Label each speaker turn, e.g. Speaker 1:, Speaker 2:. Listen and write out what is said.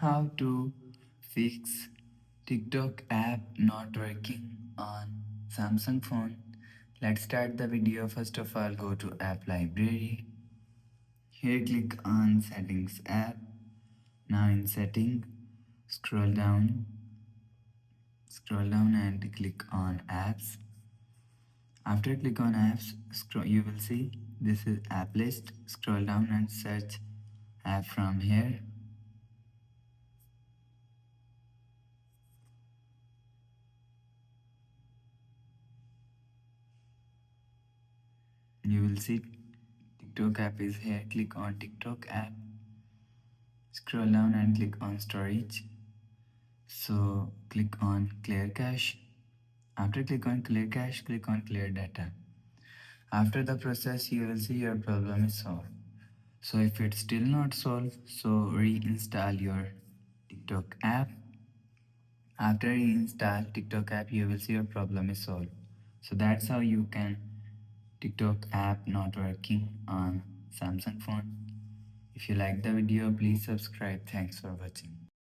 Speaker 1: how to fix TikTok app not working on Samsung phone. Let's start the video. First of all, go to app library. Here click on settings app. Now in setting, scroll down, and click on apps. After click on apps, you will see this is app list. Scroll down and search app from here. You will see TikTok app is here. Click on TikTok app. Scroll down and click on storage. So click on clear cache. After click on clear cache, click on clear data. After the process, you will see your problem is solved. So if it's still not solved, so reinstall your TikTok app. After you install TikTok app, you will see your problem is solved. So that's how you can TikTok app not working on Samsung phone. If you like the video, please subscribe. Thanks for watching.